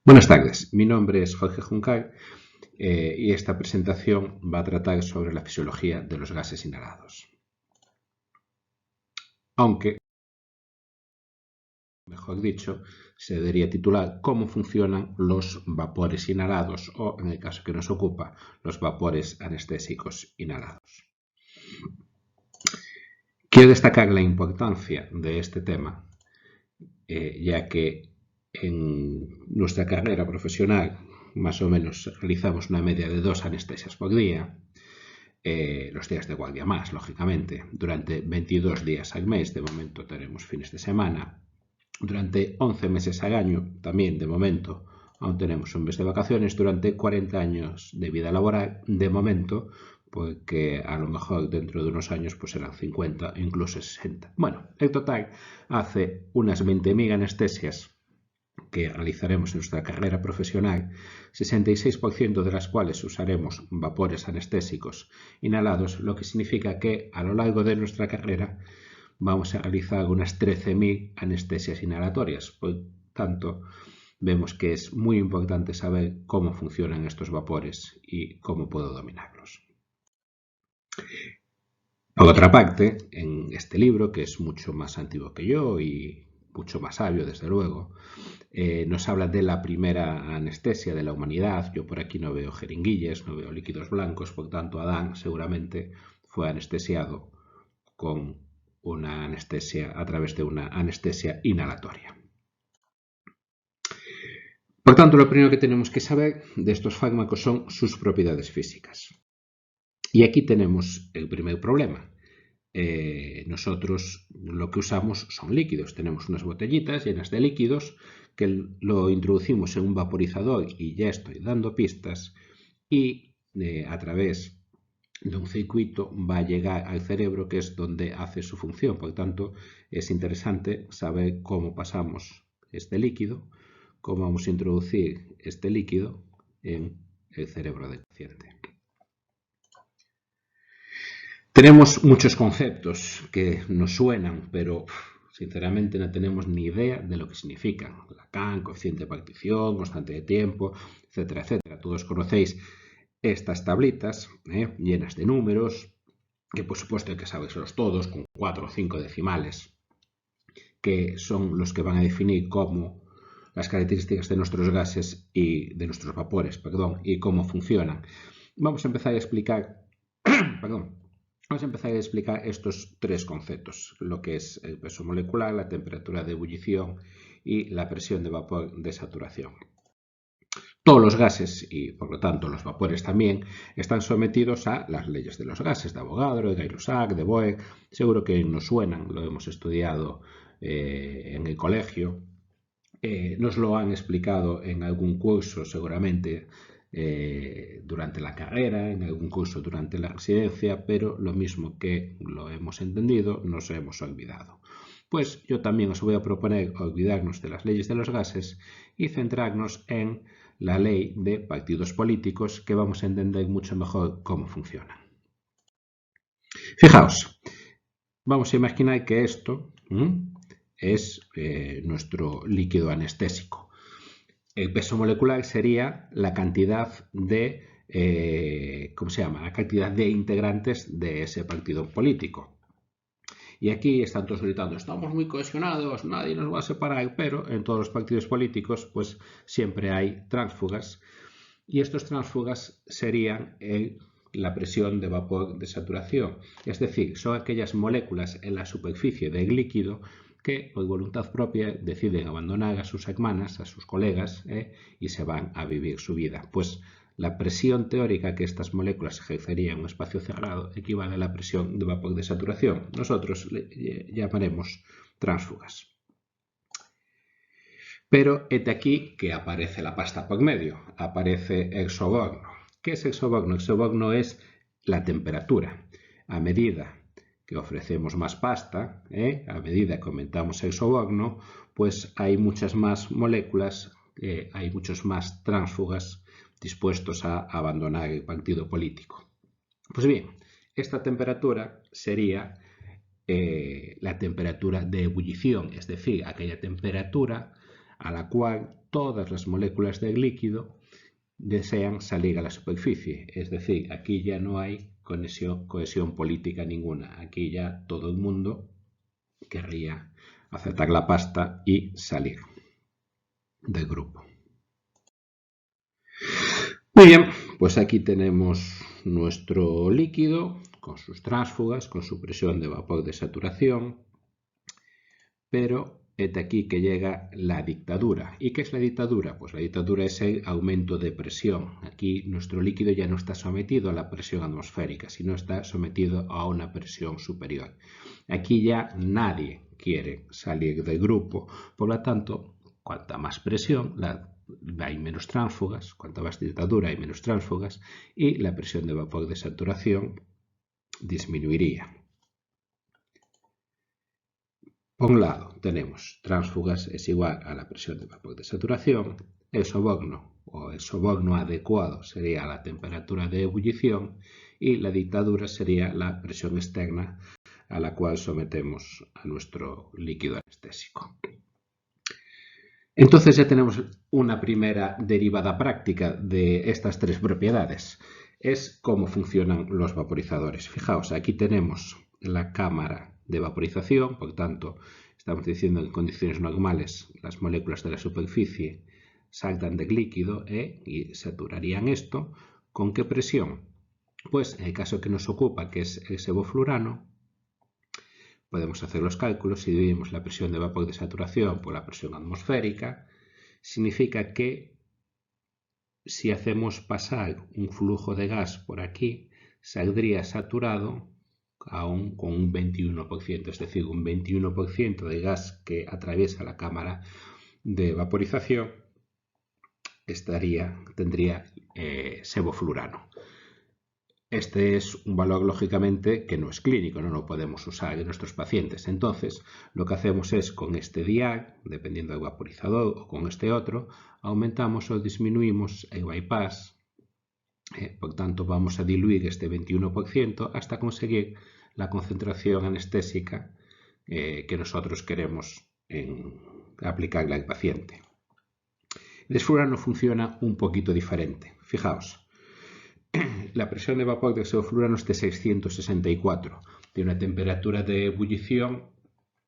Buenas tardes, mi nombre es Jorge Juncal y esta presentación va a tratar sobre la fisiología de los gases inhalados. Aunque, mejor dicho, se debería titular ¿Cómo funcionan los vapores inhalados? O, en el caso que nos ocupa, los vapores anestésicos inhalados. Quiero destacar la importancia de este tema, ya que en nuestra carrera profesional más o menos realizamos una media de 2 anestesias por día, los días de guardia más, lógicamente, durante 22 días al mes, de momento tenemos fines de semana, durante 11 meses al año, también de momento, aún tenemos un mes de vacaciones, durante 40 años de vida laboral, de momento, porque a lo mejor dentro de unos años pues serán 50 incluso 60. Bueno, el total hace unas 20.000 anestesias que realizaremos en nuestra carrera profesional, 66% de las cuales usaremos vapores anestésicos inhalados, lo que significa que a lo largo de nuestra carrera vamos a realizar unas 13.000 anestesias inhalatorias. Por tanto, vemos que es muy importante saber cómo funcionan estos vapores y cómo puedo dominarlos. Por otra parte, en este libro, que es mucho más antiguo que yo y mucho más sabio, desde luego, nos habla de la primera anestesia de la humanidad. Yo por aquí no veo jeringuillas, no veo líquidos blancos, por tanto Adán seguramente fue anestesiado con una anestesia a través de una anestesia inhalatoria. Por tanto, lo primero que tenemos que saber de estos fármacos son sus propiedades físicas. Y aquí tenemos el primer problema. Nosotros lo que usamos son líquidos. Tenemos unas botellitas llenas de líquidos que lo introducimos en un vaporizador y ya estoy dando pistas y a través de un circuito va a llegar al cerebro, que es donde hace su función. Por tanto, es interesante saber cómo pasamos este líquido, cómo vamos a introducir este líquido en el cerebro del paciente. Tenemos muchos conceptos que nos suenan, pero sinceramente no tenemos ni idea de lo que significan. Lacan, coeficiente de partición, constante de tiempo, etcétera, etcétera. Todos conocéis estas tablitas llenas de números, que por supuesto hay que sabérselos todos, con 4 o 5 decimales, que son los que van a definir cómo las características de nuestros gases y de nuestros vapores, y cómo funcionan. Vamos a empezar a explicar, Vamos a empezar a explicar estos tres conceptos, lo que es el peso molecular, la temperatura de ebullición y la presión de vapor de saturación. Todos los gases, y por lo tanto los vapores también, están sometidos a las leyes de los gases, de Avogadro, de Gay-Lussac, de Boyle. Seguro que nos suenan, lo hemos estudiado en el colegio. Nos lo han explicado en algún curso, seguramente, durante la carrera, en algún curso durante la residencia, pero lo mismo que lo hemos entendido, nos hemos olvidado. Pues yo también os voy a proponer olvidarnos de las leyes de los gases y centrarnos en la ley de partidos políticos, que vamos a entender mucho mejor cómo funcionan. Fijaos, vamos a imaginar que esto es nuestro líquido anestésico. El peso molecular sería la cantidad de, la cantidad de integrantes de ese partido político. Y aquí están todos gritando, estamos muy cohesionados, nadie nos va a separar, pero en todos los partidos políticos pues siempre hay tránsfugas y estos tránsfugas serían la presión de vapor de saturación. Es decir, son aquellas moléculas en la superficie del líquido que por voluntad propia deciden abandonar a sus hermanas, a sus colegas, y se van a vivir su vida. Pues la presión teórica que estas moléculas ejercerían en un espacio cerrado equivale a la presión de vapor de saturación. Nosotros le llamaremos tránsfugas. Pero es de aquí que aparece la pasta por medio, aparece el soborno. ¿Qué es el soborno? El soborno es la temperatura. A medida que ofrecemos más pasta, a medida que aumentamos el soborno, pues hay muchas más moléculas, hay muchos más tránsfugas dispuestos a abandonar el partido político. Pues bien, esta temperatura sería la temperatura de ebullición, es decir, aquella temperatura a la cual todas las moléculas del líquido desean salir a la superficie. Es decir, aquí ya no hay cohesión política ninguna. Aquí ya todo el mundo querría aceptar la pasta y salir del grupo. Muy bien, pues aquí tenemos nuestro líquido con sus tránsfugas, con su presión de vapor de saturación, pero es de aquí que llega la dictadura. ¿Y qué es la dictadura? Pues la dictadura es el aumento de presión. Aquí nuestro líquido ya no está sometido a la presión atmosférica, sino está sometido a una presión superior. Aquí ya nadie quiere salir del grupo, por lo tanto, cuanta más presión, hay menos tránsfugas, cuanta más dictadura hay menos tránsfugas y la presión de vapor de saturación disminuiría. Por un lado tenemos tránsfugas es igual a la presión de vapor de saturación, el soborno adecuado sería la temperatura de ebullición y la dictadura sería la presión externa a la cual sometemos a nuestro líquido anestésico. Entonces ya tenemos una primera derivada práctica de estas tres propiedades. Es cómo funcionan los vaporizadores. Fijaos, aquí tenemos la cámara de vaporización, por tanto, estamos diciendo que en condiciones normales las moléculas de la superficie saltan del líquido y saturarían esto. ¿Con qué presión? Pues en el caso que nos ocupa, que es el sevoflurano, podemos hacer los cálculos. Si dividimos la presión de vapor de saturación por la presión atmosférica, significa que si hacemos pasar un flujo de gas por aquí, saldría saturado aún con un 21%, es decir, un 21% de gas que atraviesa la cámara de vaporización tendría sevoflurano. Este es un valor, lógicamente, que no es clínico, no lo podemos usar en nuestros pacientes. Entonces, lo que hacemos es, con este diag, dependiendo del vaporizador, o con este otro, aumentamos o disminuimos el bypass. Por tanto, vamos a diluir este 21% hasta conseguir la concentración anestésica que nosotros queremos aplicarle al paciente. El desflurano funciona un poquito diferente. Fijaos. La presión de vapor del sevoflurano es de 664, tiene una temperatura de ebullición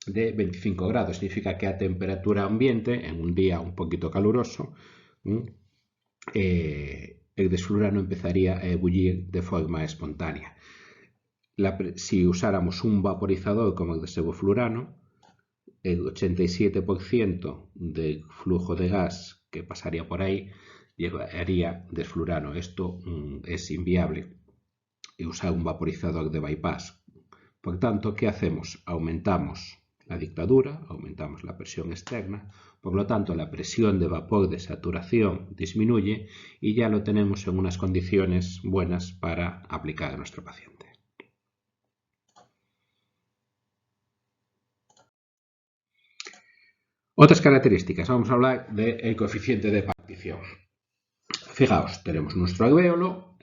de 25 grados. Significa que a temperatura ambiente, en un día un poquito caluroso, el desflurano empezaría a ebullir de forma espontánea. Si usáramos un vaporizador como el de sevoflurano, el 87% del flujo de gas que pasaría por ahí llevaría desflurano. Esto es inviable y usar un vaporizador de bypass. Por tanto, ¿qué hacemos? Aumentamos la dictadura, aumentamos la presión externa, por lo tanto la presión de vapor de saturación disminuye y ya lo tenemos en unas condiciones buenas para aplicar a nuestro paciente. Otras características, vamos a hablar del coeficiente de partición. Fijaos, tenemos nuestro alvéolo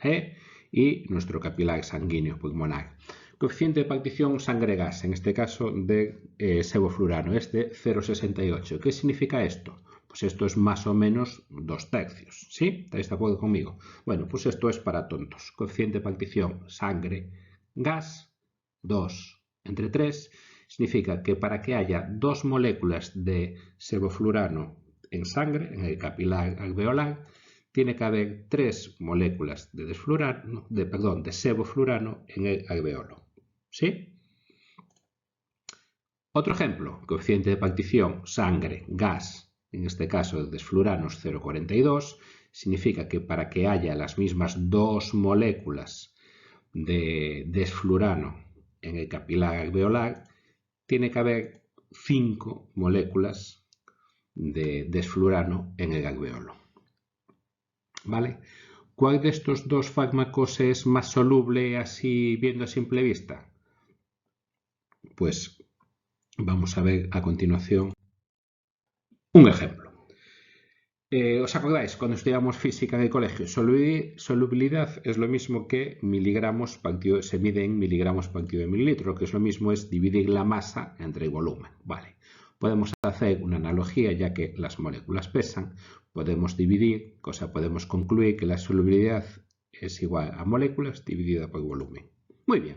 y nuestro capilar sanguíneo pulmonar. Coeficiente de partición sangre-gas, en este caso de sevoflurano, es de 0,68. ¿Qué significa esto? Pues esto es más o menos 2/3, ¿sí? ¿Estáis de acuerdo conmigo? Bueno, pues esto es para tontos. Coeficiente de partición sangre-gas, 2/3, significa que para que haya dos moléculas de sevoflurano en sangre, en el capilar alveolar, tiene que haber 3 moléculas de sevoflurano en el alveolo. ¿Sí? Otro ejemplo, coeficiente de partición sangre-gas, en este caso el desflurano es 0,42, significa que para que haya las mismas dos moléculas de desflurano en el capilar alveolar, tiene que haber 5 moléculas de desflurano en el alveolo. ¿Vale? ¿Cuál de estos dos fármacos es más soluble así viendo a simple vista? Pues vamos a ver a continuación un ejemplo. ¿Os acordáis cuando estudiamos física en el colegio? Solubilidad es lo mismo que miligramos se mide en miligramos partido de mililitro, que es lo mismo es dividir la masa entre el volumen. Vale. podemos hacer una analogía, ya que las moléculas pesan, podemos dividir, podemos concluir que la solubilidad es igual a moléculas dividida por volumen. Muy bien.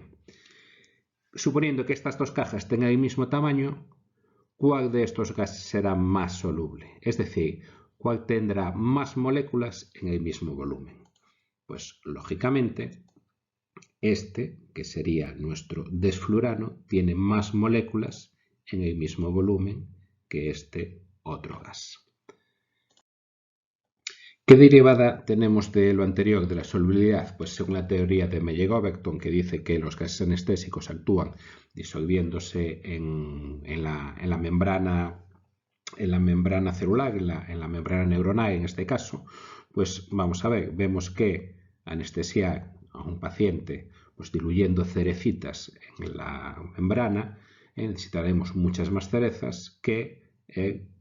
Suponiendo que estas dos cajas tengan el mismo tamaño, ¿cuál de estos gases será más soluble? Es decir, ¿cuál tendrá más moléculas en el mismo volumen? Pues lógicamente, este, que sería nuestro desflurano, tiene más moléculas en el mismo volumen que este otro gas. ¿Qué derivada tenemos de lo anterior, de la solubilidad? Pues según la teoría de Meyer-Overton, que dice que los gases anestésicos actúan disolviéndose en la membrana celular, en la membrana neuronal en este caso, pues vamos a ver, vemos que anestesiar a un paciente pues diluyendo cerecitas en la membrana, necesitaremos muchas más cerezas que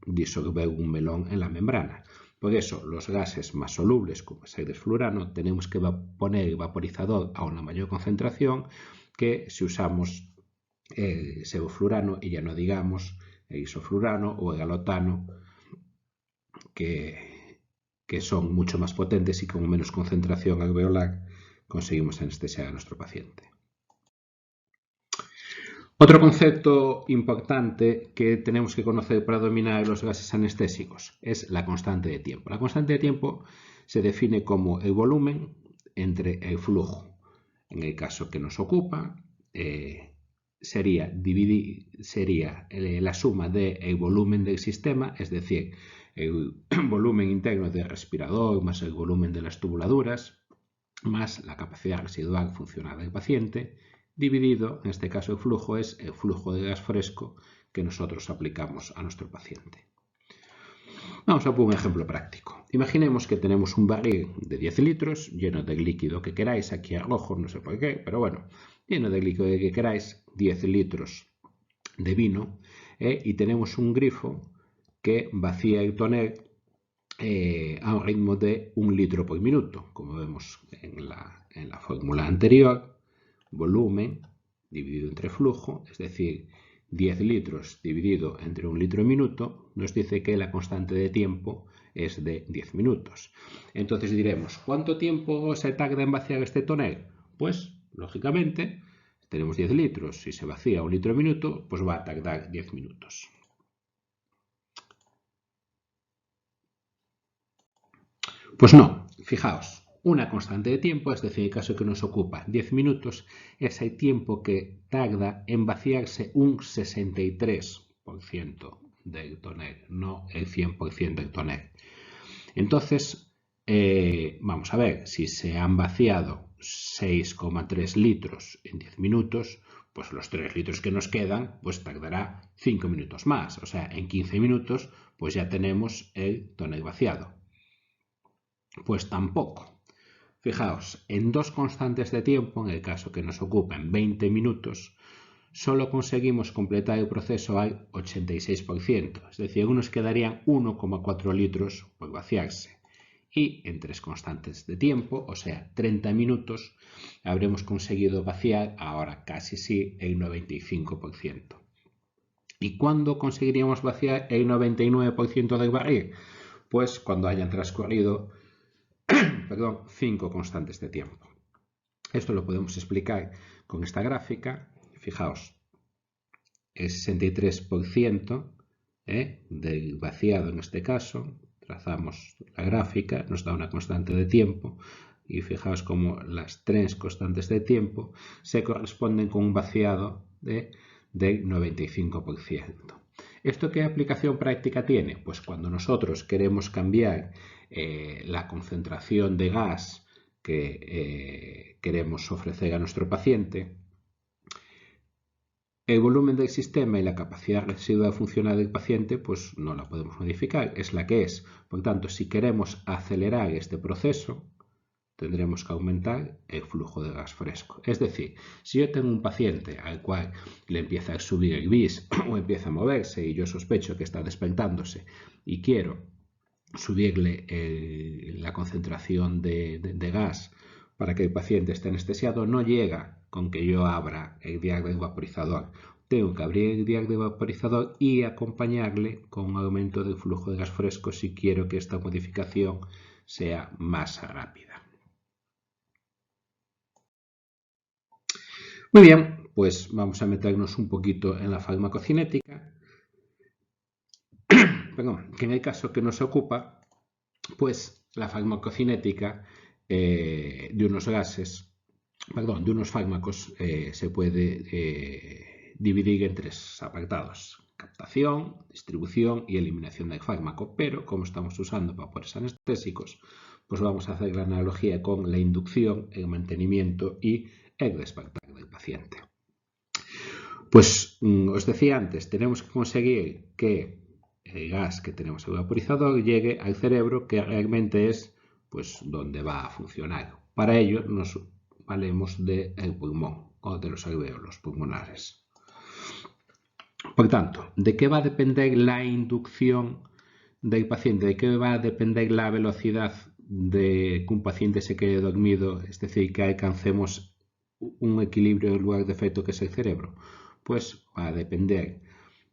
disolver un melón en la membrana. Por eso, los gases más solubles, como es el desflurano, tenemos que poner el vaporizador a una mayor concentración que si usamos el sevoflurano, y ya no digamos el isoflurano o el halotano, que son mucho más potentes y con menos concentración alveolar conseguimos anestesiar a nuestro paciente. Otro concepto importante que tenemos que conocer para dominar los gases anestésicos es la constante de tiempo. La constante de tiempo se define como el volumen entre el flujo. En el caso que nos ocupa, sería la suma del volumen del sistema, es decir, el volumen interno del respirador más el volumen de las tubuladuras, más la capacidad residual funcional del paciente, dividido, en este caso el flujo es el flujo de gas fresco que nosotros aplicamos a nuestro paciente. Vamos a poner un ejemplo práctico. Imaginemos que tenemos un barril de 10 litros lleno del líquido que queráis, aquí a rojo, no sé por qué, pero bueno, lleno del líquido que queráis, 10 litros de vino, y tenemos un grifo que vacía el tonel a un ritmo de 1 litro por minuto, como vemos en la fórmula anterior. Volumen dividido entre flujo, es decir, 10 litros dividido entre 1 litro minuto, nos dice que la constante de tiempo es de 10 minutos. Entonces diremos, ¿cuánto tiempo se tarda en vaciar este tonel? Pues, lógicamente, tenemos 10 litros, si se vacía 1 litro minuto, pues va a tardar 10 minutos. Pues no, fijaos, una constante de tiempo, es decir, el caso que nos ocupa 10 minutos, es el tiempo que tarda en vaciarse un 63% del tonel, no el 100% del tonel. Entonces, vamos a ver, si se han vaciado 6,3 litros en 10 minutos, pues los 3 litros que nos quedan, pues tardará 5 minutos más. O sea, en 15 minutos, pues ya tenemos el tonel vaciado. Pues tampoco. Fijaos, en dos constantes de tiempo, en el caso que nos ocupen 20 minutos, solo conseguimos completar el proceso al 86%, es decir, aún nos quedarían 1,4 litros por vaciarse. Y en tres constantes de tiempo, o sea, 30 minutos, habremos conseguido vaciar, ahora casi sí, el 95%. ¿Y cuándo conseguiríamos vaciar el 99% del barril? Pues cuando hayan transcurrido 5 constantes de tiempo. Esto lo podemos explicar con esta gráfica. Fijaos, el 63% del vaciado en este caso. Trazamos la gráfica, nos da una constante de tiempo y fijaos cómo las tres constantes de tiempo se corresponden con un vaciado del 95%. ¿Esto qué aplicación práctica tiene? Pues cuando nosotros queremos cambiar la concentración de gas que queremos ofrecer a nuestro paciente, el volumen del sistema y la capacidad residual funcional del paciente pues no la podemos modificar, es la que es. Por tanto, si queremos acelerar este proceso, tendremos que aumentar el flujo de gas fresco. Es decir, si yo tengo un paciente al cual le empieza a subir el bis o empieza a moverse y yo sospecho que está despertándose y quiero subirle la concentración de gas para que el paciente esté anestesiado, no llega con que yo abra el dial del vaporizador, tengo que abrir el dial de vaporizador y acompañarle con un aumento del flujo de gas fresco si quiero que esta modificación sea más rápida. Muy bien, pues vamos a meternos un poquito en la farmacocinética. Perdón, que en el caso que nos ocupa, pues la farmacocinética de unos gases, perdón, de unos fármacos se puede dividir en tres apartados: captación, distribución y eliminación del fármaco. Pero como estamos usando vapores anestésicos, pues vamos a hacer la analogía con la inducción, el mantenimiento y el despertar del paciente. Pues os decía antes, tenemos que conseguir que el gas que tenemos en el vaporizador llegue al cerebro, que realmente es pues donde va a funcionar. Para ello nos valemos del pulmón o de los alvéolos pulmonares. Por tanto, ¿de qué va a depender la inducción del paciente? ¿De qué va a depender la velocidad de que un paciente se quede dormido, es decir, que alcancemos un equilibrio en el lugar de efecto que es el cerebro? Pues va a depender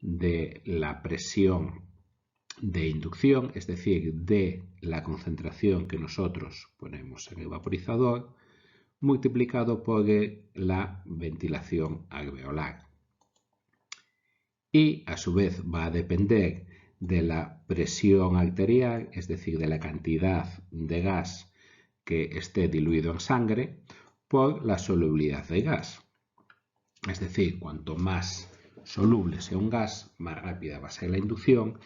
de la presión de inducción, es decir, de la concentración que nosotros ponemos en el vaporizador, multiplicado por la ventilación alveolar. Y a su vez va a depender de la presión arterial, es decir, de la cantidad de gas que esté diluido en sangre, por la solubilidad del gas. Es decir, cuanto más soluble sea un gas, más rápida va a ser la inducción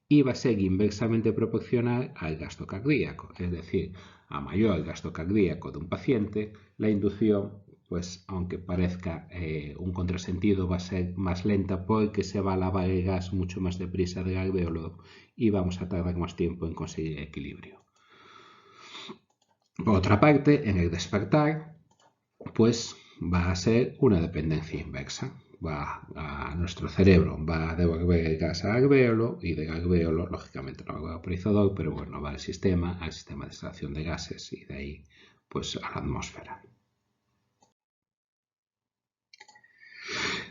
y va a ser inversamente proporcional al gasto cardíaco. Es decir, a mayor el gasto cardíaco de un paciente, la inducción, pues aunque parezca un contrasentido, va a ser más lenta porque se va a lavar el gas mucho más deprisa del alvéolo y vamos a tardar más tiempo en conseguir equilibrio. Por otra parte, en el despertar, pues va a ser una dependencia inversa. Va a nuestro cerebro, va a devolver el gas al alvéolo y del alvéolo, lógicamente no al vaporizador, pero bueno, va al sistema de extracción de gases y de ahí pues a la atmósfera.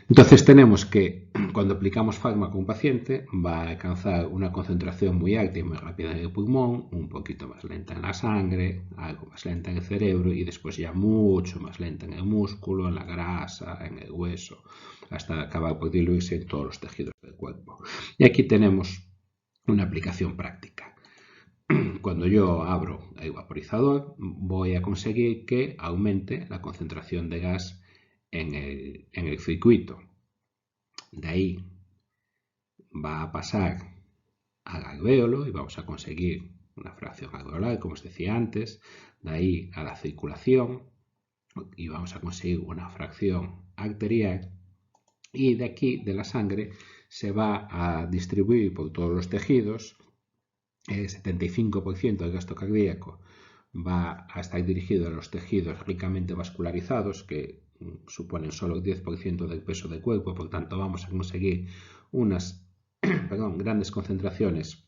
Entonces tenemos que cuando aplicamos fármaco a un paciente va a alcanzar una concentración muy alta y muy rápida en el pulmón, un poquito más lenta en la sangre, algo más lenta en el cerebro y después ya mucho más lenta en el músculo, en la grasa, en el hueso, hasta acabar por diluirse en todos los tejidos del cuerpo. Y aquí tenemos una aplicación práctica. Cuando yo abro el vaporizador voy a conseguir que aumente la concentración de gas en el circuito. De ahí va a pasar al alvéolo y vamos a conseguir una fracción alveolar, como os decía antes. De ahí a la circulación y vamos a conseguir una fracción arterial. Y de aquí, de la sangre, se va a distribuir por todos los tejidos. El 75% del gasto cardíaco va a estar dirigido a los tejidos ricamente vascularizados, que suponen solo el 10% del peso del cuerpo. Por tanto, vamos a conseguir unas grandes concentraciones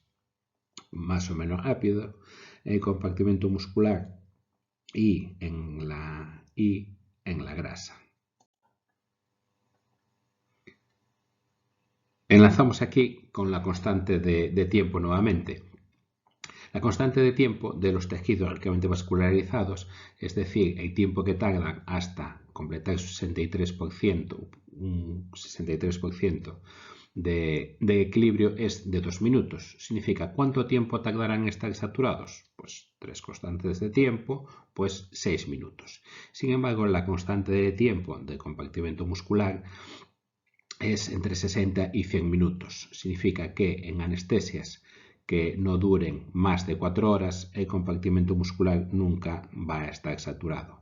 más o menos rápido en el compartimento muscular y en la grasa. Enlazamos aquí con la constante de tiempo nuevamente. La constante de tiempo de los tejidos ricamente vascularizados, es decir, el tiempo que tardan hasta completar su 63%, un 63% de equilibrio, es de 2 minutos. Significa, ¿cuánto tiempo tardarán en estar saturados? Pues 3 constantes de tiempo, pues 6 minutos. Sin embargo, la constante de tiempo del compartimento muscular es entre 60 y 100 minutos. Significa que en anestesias que no duren más de 4 horas, el compartimento muscular nunca va a estar saturado.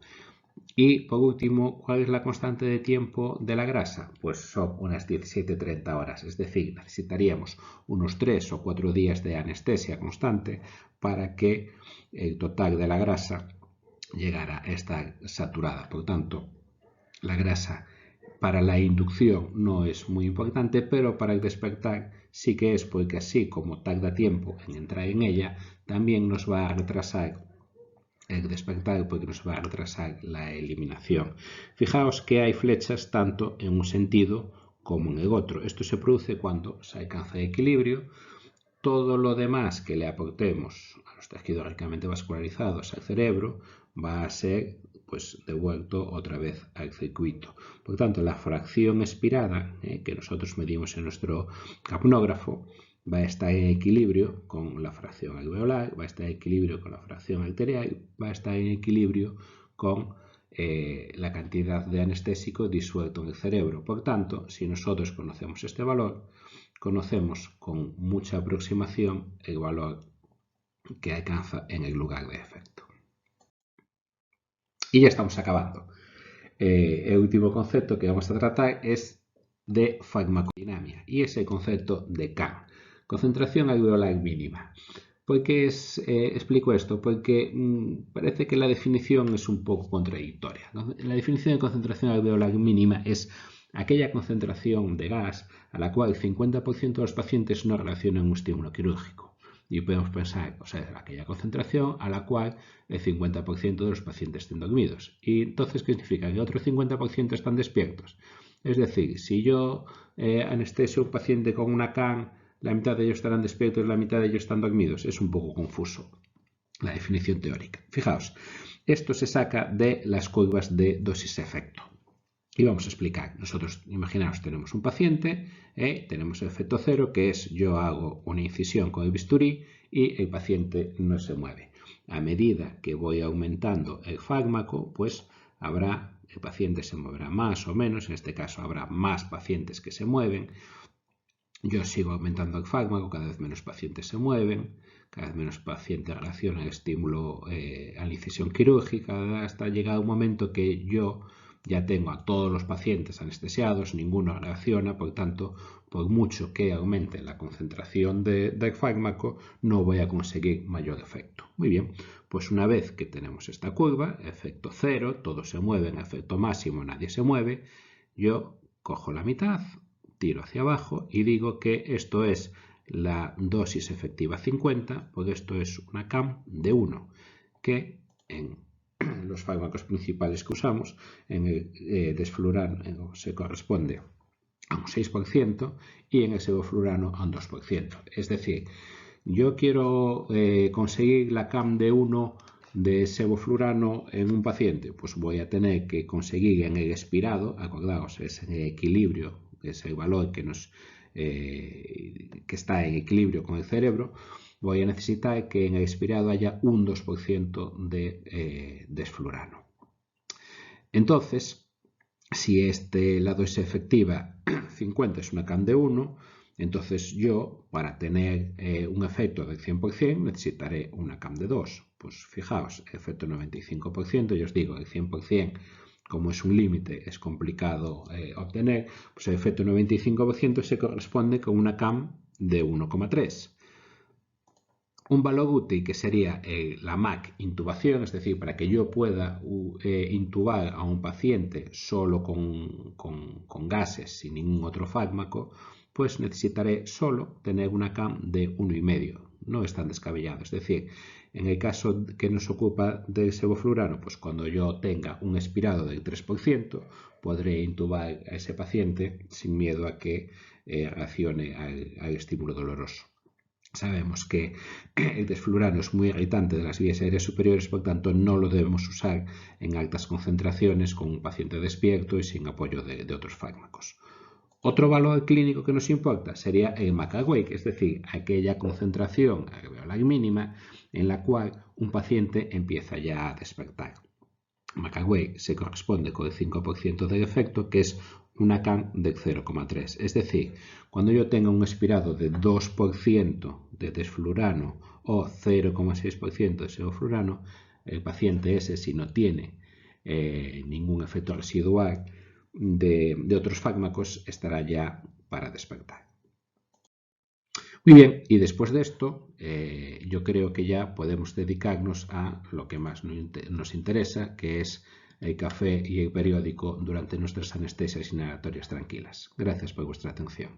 Y por último, ¿cuál es la constante de tiempo de la grasa? Pues son unas 17-30 horas, es decir, necesitaríamos unos 3 o 4 días de anestesia constante para que el total de la grasa llegara a estar saturada. Por tanto, la grasa para la inducción no es muy importante, pero para el despertar sí que es, porque así como tarda tiempo en entrar en ella, también nos va a retrasar el despertar, porque nos va a retrasar la eliminación. Fijaos que hay flechas tanto en un sentido como en el otro. Esto se produce cuando se alcanza el equilibrio. Todo lo demás que le aportemos a los tejidos ricamente vascularizados al cerebro va a ser pues devuelto otra vez al circuito. Por tanto, la fracción expirada que nosotros medimos en nuestro capnógrafo va a estar en equilibrio con la fracción alveolar, va a estar en equilibrio con la fracción arterial, va a estar en equilibrio con la cantidad de anestésico disuelto en el cerebro. Por tanto, si nosotros conocemos este valor, conocemos con mucha aproximación el valor que alcanza en el lugar de efecto. Y ya estamos acabando. El último concepto que vamos a tratar es de farmacodinamia y es el concepto de CAM, concentración alveolar mínima. ¿Por qué explico esto? Porque parece que la definición es un poco contradictoria, ¿no? La definición de concentración alveolar mínima es aquella concentración de gas a la cual el 50% de los pacientes no relacionan un estímulo quirúrgico. Y podemos pensar, o sea, aquella concentración a la cual el 50% de los pacientes estén dormidos. Y entonces, ¿qué significa? Que el otro 50% están despiertos. Es decir, si yo anestesio a un paciente con una CAM, la mitad de ellos estarán despiertos y la mitad de ellos están dormidos. Es un poco confuso la definición teórica. Fijaos, esto se saca de las curvas de dosis-efecto. Y vamos a explicar. Nosotros, imaginaos, tenemos un paciente, tenemos el efecto cero, que es yo hago una incisión con el bisturí y el paciente no se mueve. A medida que voy aumentando el fármaco, pues el paciente se moverá más o menos, en este caso habrá más pacientes que se mueven. Yo sigo aumentando el fármaco, cada vez menos pacientes se mueven, cada vez menos pacientes relacionan el estímulo a la incisión quirúrgica, hasta llegar un momento que yo ya tengo a todos los pacientes anestesiados, ninguno reacciona, por tanto, por mucho que aumente la concentración del fármaco, no voy a conseguir mayor efecto. Muy bien, pues una vez que tenemos esta curva, efecto cero, todos se mueven, efecto máximo, nadie se mueve, yo cojo la mitad, tiro hacia abajo y digo que esto es la dosis efectiva 50, porque esto es una CAM de 1, que en los fármacos principales que usamos, en el desflurano se corresponde a un 6% y en el sevoflurano a un 2%. Es decir, yo quiero conseguir la CAM de 1 de sevoflurano en un paciente, pues voy a tener que conseguir en el expirado, acordaos, es en el equilibrio, es el valor que está en equilibrio con el cerebro, voy a necesitar que en el expirado haya un 2% de desflurano. Entonces, si la dosis efectiva 50 es una CAM de 1, entonces yo, para tener un efecto del 100%, necesitaré una CAM de 2. Pues fijaos, efecto 95%, yo os digo, el 100%, como es un límite, es complicado obtener, pues el efecto 95% se corresponde con una CAM de 1,3. Un valor útil que sería la MAC intubación, es decir, para que yo pueda intubar a un paciente solo con gases, sin ningún otro fármaco, pues necesitaré solo tener una CAM de 1,5. No es tan descabellado. Es decir, en el caso que nos ocupa del sevoflurano, pues cuando yo tenga un expirado del 3%, podré intubar a ese paciente sin miedo a que reaccione al estímulo doloroso. Sabemos que el desflurano es muy irritante de las vías aéreas superiores, por tanto no lo debemos usar en altas concentraciones con un paciente despierto y sin apoyo de otros fármacos. Otro valor clínico que nos importa sería el McAwake, es decir, aquella concentración alveolar mínima en la cual un paciente empieza ya a despertar. McAwake se corresponde con el 5% del efecto, que es una CAM de 0,3. Es decir, cuando yo tenga un expirado de 2% de desflurano o 0,6% de sevoflurano, el paciente ese, si no tiene ningún efecto residual de otros fármacos, estará ya para despertar. Muy bien, y después de esto, yo creo que ya podemos dedicarnos a lo que más nos interesa, que es el café y el periódico durante nuestras anestesias inhalatorias tranquilas. Gracias por vuestra atención.